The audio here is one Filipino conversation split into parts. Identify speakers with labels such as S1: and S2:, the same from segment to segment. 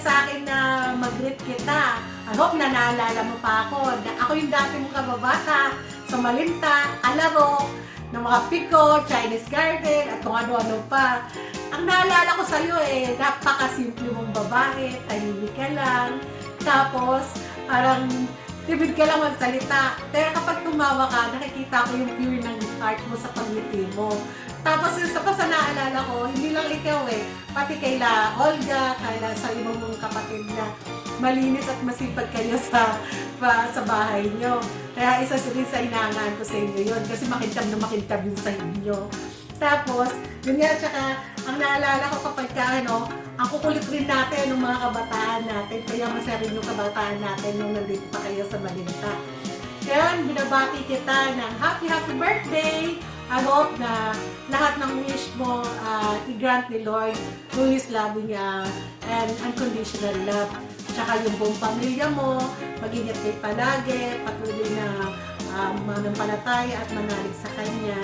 S1: Sa akin na mag-greet kita. I hope na naalala mo pa ako. Ako yung dati mong kababata sa Malinta, Alaro, ng mga Pico, Chinese Garden, at kung ano-ano pa. Ang naalala ko sa'yo napakasimple mong babae, tahimik ka lang, tapos parang timid ka lang magsalita. Pero kapag tumawa ka, nakikita ko yung pure ng heart mo sa pangiti mo. Tapos yung sa naalala ko, hindi lang ikaw pati kayla Olga, kayla sa ibang mong kapatid na malinis at masipag kayo sa bahay nyo. Kaya isa rin sa inangaan ko sa inyo yun, kasi makintab na makintab yun sa inyo. Tapos, yun nga, tsaka ang naalala ko kapag ang kukulit rin natin ng mga kabataan natin, kaya masaya rin yung kabataan natin nung nandito pa kayo sa Malinta. Kaya binabati kita ng happy birthday! I hope na lahat ng wish mo i-grant ni Lord through His loving and unconditional love. Tsaka yung buong pamilya mo, mag-ingat kayo palagi, patuloy na manampalataya at manalig sa Kanya.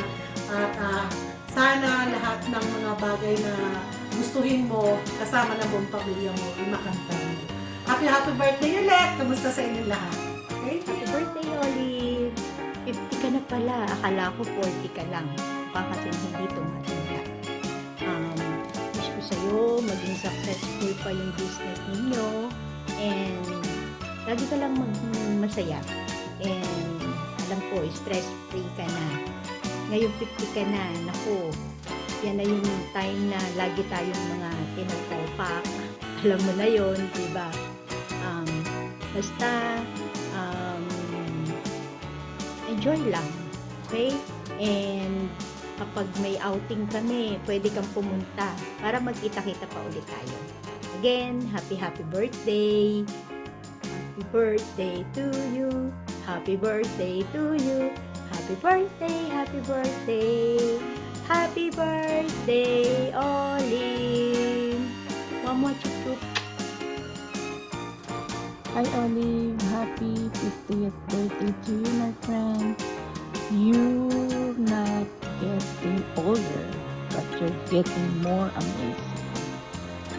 S1: At sana lahat ng mga bagay na gustuhin mo, kasama ng buong pamilya mo, ay makamtan mo. Happy birthday ulit! Kamusta sa inyo lahat? Okay?
S2: Happy birthday, Olive! 50 ka na pala. Akala ko 40 ka lang. Kasi hindi tumatanda. Wish ko sa'yo, maging successful pa yung business ninyo. And lagi ka lang masaya. And alam ko, stress-free ka na. Ngayon 50 ka na. Naku, yan na yung time na lagi tayong mga tinatopak. Alam mo na yun, diba? Basta, enjoy lang, okay? And kapag may outing kami, pwede kang pumunta para magkita-kita pa ulit tayo. Again, happy birthday! Happy birthday to you! Happy birthday to you! Happy birthday! Happy birthday! Happy birthday, Olive! Mama chup.
S3: Hi Olive, happy 50th birthday to you, my friend. You're not getting older, but you're getting more amazing.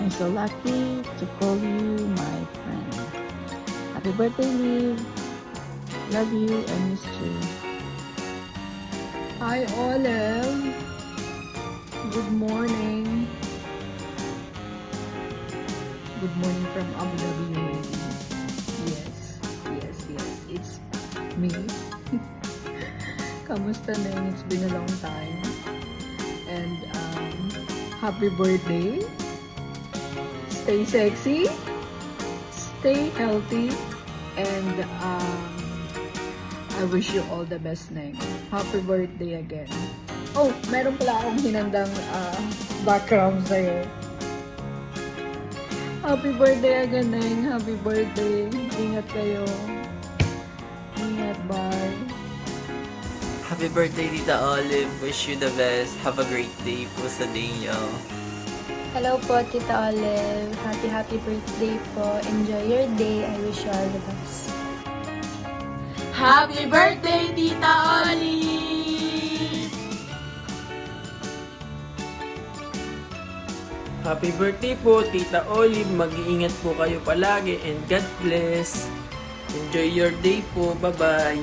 S3: I'm so lucky to call you my friend. Happy birthday, Liv. Love you and miss you.
S4: Hi Olive, good morning. Good morning from Abu Dhabi, UAE. Yes, it's me. Kamusta na yun? It's been a long time. And happy birthday. Stay sexy. Stay healthy. And I wish you all the best, Neng. Happy birthday again. Oh, meron pala akong hinandang background sa'yo. Happy birthday again, Neng. Happy birthday. Ingat kayo. Ingat, bye.
S5: Happy birthday, Tita Olive. Wish you the best. Have a great day po sa day niyo.
S6: Hello po, Tita Olive. Happy birthday po. Enjoy your day. I wish you all the best.
S7: Happy birthday, Tita Olive!
S8: Happy birthday po, Tita Olive. Mag-iingat po kayo palagi and God bless. Enjoy your day po. Bye-bye.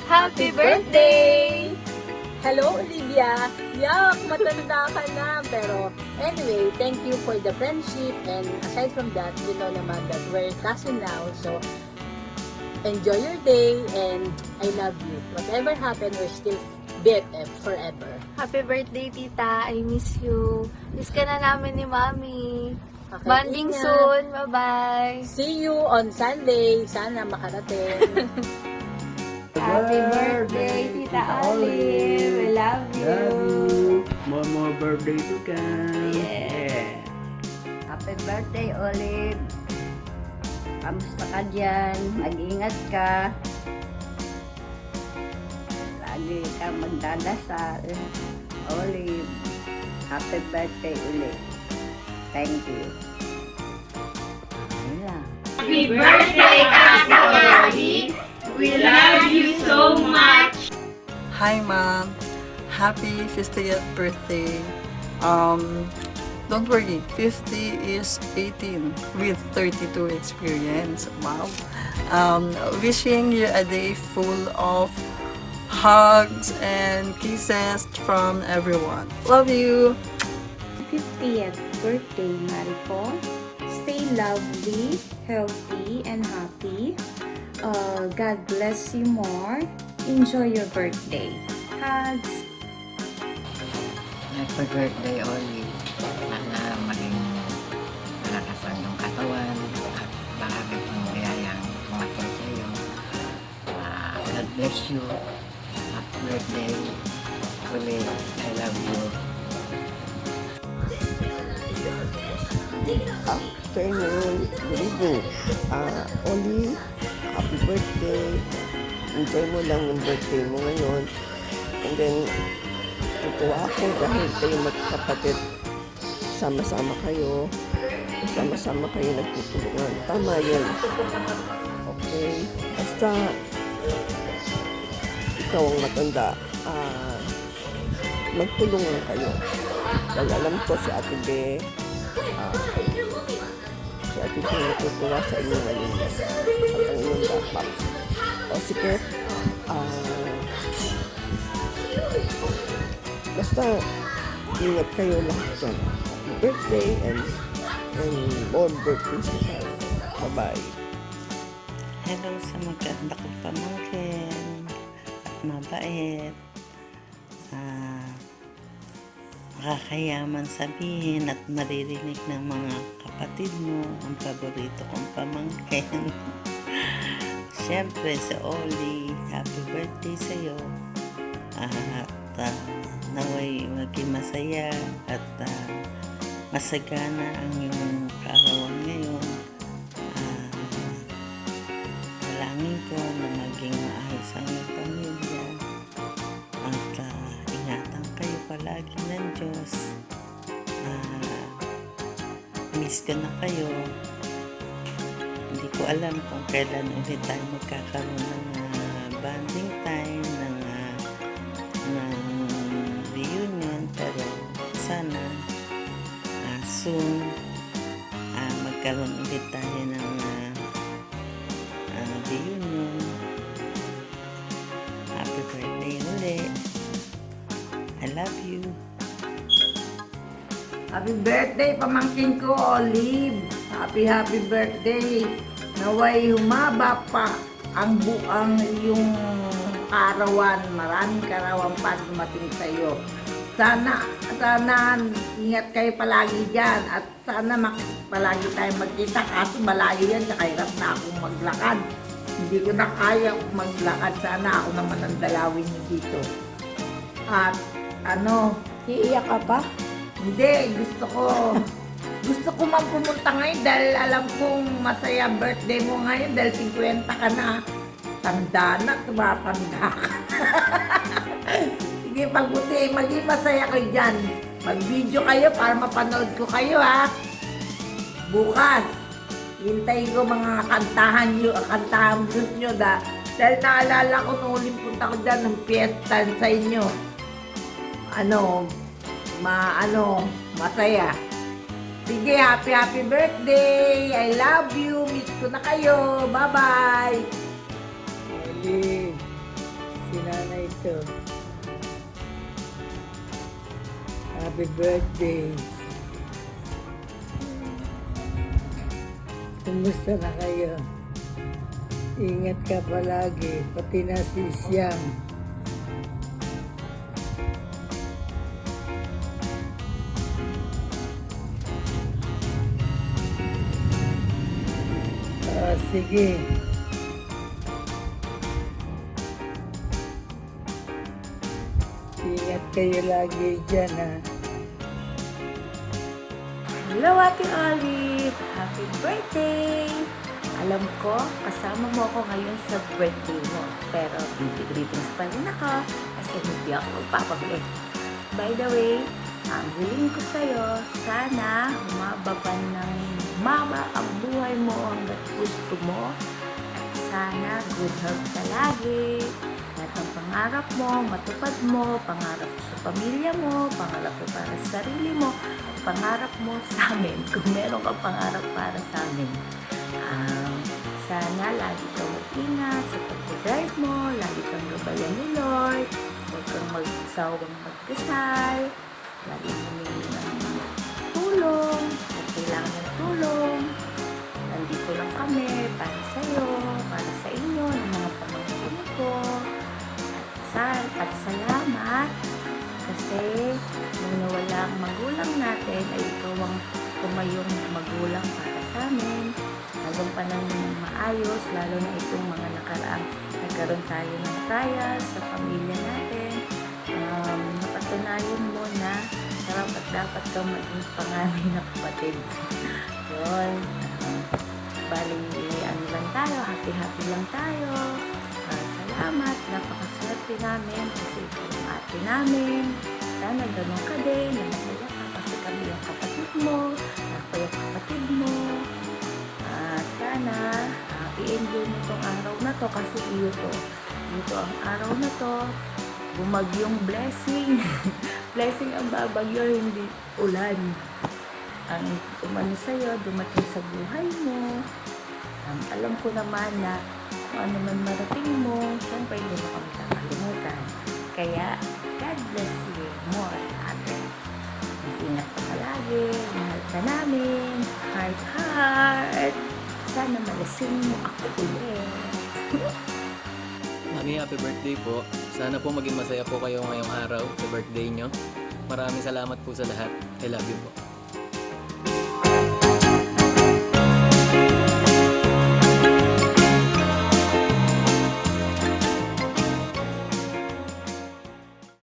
S7: Happy birthday! Hello, Olivia! Yak, matanda ka na. Pero anyway, thank you for the friendship. And aside from that, you know naman that we're cousin now. So, enjoy your day and I love you. Whatever happened, we're still BFF forever.
S6: Happy birthday, Tita. I miss you. Miss ka na namin ni Mami.
S7: Okay,
S6: Bonding
S7: ingat.
S6: soon. Bye-bye.
S7: See you on Sunday. Sana makarating.
S6: Happy birthday, Tita Olive. I love you.
S8: birthday to Cam.
S9: Yeah. Happy birthday, Olive. Kamusta ka dyan? Mag-ingat ka. Lagi kang magdadasal. Olive, happy birthday ulit. Thank you. Yun lang.
S10: Happy birthday, Ate Olive! We love you so much!
S11: Hi, Mom. Happy 50th birthday. Don't worry, 50 is 18 with 32 experience. Wow. Wishing you a day full of hugs and kisses from everyone. Love you.
S2: 50th birthday, Mariko. Stay lovely, healthy, and happy. God bless you more. Enjoy your birthday. Hugs.
S9: Happy birthday, Olive. Sana maging malakas ang iyong katawan at marami pang biyayang tumating sa iyo. God bless you. Happy birthday, Olive. I love you.
S12: Afternoon, good evening. Oli, happy birthday. Enjoy mo lang yung birthday mo ngayon. And then, tutuwa ako dahil kayo magkapatid. Sama-sama kayo. Sama-sama kayo nagtutulungan. Tama yun. Okay? Basta, ikaw ang matanda. Magtulungan kayo. Dahil alam ko si Ate Be, si Ate Be natutuwa sa inyo ngayon. At ang inyong dapat. O sige, basta ingat kayo lahat dyan. Happy birthday and more birthdays to come. Bye-bye.
S13: Hello sa maganda kong pamangkin at mabait. Makakayaman sabihin at maririnig ng mga kapatid mo ang paborito kong pamangkin. Siyempre sa Oli, happy birthday sa'yo. At naway maging masaya at masagana ang iyong kaarawan ngayon. Dalangin ko na maging maayos ang iyong pamilya at ingatan kayo palagi ng Diyos. Miss ko na kayo. Hindi ko alam kung kailan ulit tayo magkakaroon ng bonding time, ng reunion, pero sana soon magkaroon ulit tayo ng reunion. Happy birthday ulit. I love you.
S14: Happy birthday, pamangkin ko, Olive. Happy birthday. Naway humaba pa ang buang iyong karawan. Maraming karawan pa dumating sa iyo. Sana ingat kayo palagi dyan. At sana palagi tayo magkita. Kaso malayo yan, kahirap na akong maglakad. Hindi ko na kaya maglakad. Sana ako naman ang dalawin niyo dito. At iiyak ka pa? Hindi, gusto ko man pumunta ngayon dahil alam kong masaya birthday mo ngayon dahil 50 ka na. Tanda na, tumatanda ka. Sige, pagbuti, maging masaya kayo dyan. Mag-video kayo para mapanood ko kayo, ha. Bukas, hintayin ko mga kantahan nyo dahil naalala ko nung uling punta ko dyan ng piyesta sa inyo. Masaya. Sige, happy birthday! I love you! Miss ko na kayo! Bye-bye!
S12: Oli, si nanay ito. Happy birthday! Kumusta na kayo? Ingat ka palagi, pati na si Siam. Sige. Ingat kayo lagi dyan, ha.
S2: Hello, Ate Olive! Happy birthday! Alam ko, kasama mo ako ngayon sa birthday mo. Pero, greetings pa rin ako kasi hindi ako magpapabili. By the way, ang hiling ko sa'yo, sana humaba ang buhay mo hanggat gusto mo. At sana good health ka lagi. Lahat ng pangarap mo, matupad mo, pangarap sa pamilya mo, pangarap mo para sa sarili mo, pangarap mo sa amin, kung meron kang pangarap para sa amin. Sana lagi kang mag-ingat sa pag-drive mo, lagi kang gabayan ni Lord, huwag kang magsawang magdasal, lagi mo ng tulong, kung kailangan ng tulong, nandito lang kami para sa iyo, para sa inyo, ng mga pamangkin ko, at salamat kasi nung nawala ang magulang natin ay ikaw ang tumayong magulang para sa amin. Hanggang pa nang maayos, lalo na itong mga nakaraang nagkaroon tayo ng trial sa pamilya natin. Napatunayan mo na dapat kang maging panganay na kapatid. Yun. Bali, ano lang tayo, happy lang tayo. Salamat, napakaswerte namin kasi ito yung ate namin. Sana ganun ka din, na masaya ka kasi kami yung kapatid mo, ako yung kapatid mo. Sana i-enjoy mo itong araw na to kasi ito ang araw na to, bumagyong blessing. Blessing ang babagyo, hindi ulan. Ang umano sa'yo, dumating sa buhay mo. Alam ko naman na kung ano man marating mo, siyempre hindi mo kami kakalimutan. Kaya, God bless you more, ate. Ingat ka palagi, mahal ka namin, heart. Sana malasing mo ako ulit.
S15: Mami, happy birthday po. Sana po maging masaya po kayo ngayong araw sa birthday nyo. Maraming salamat po sa lahat. I love you po.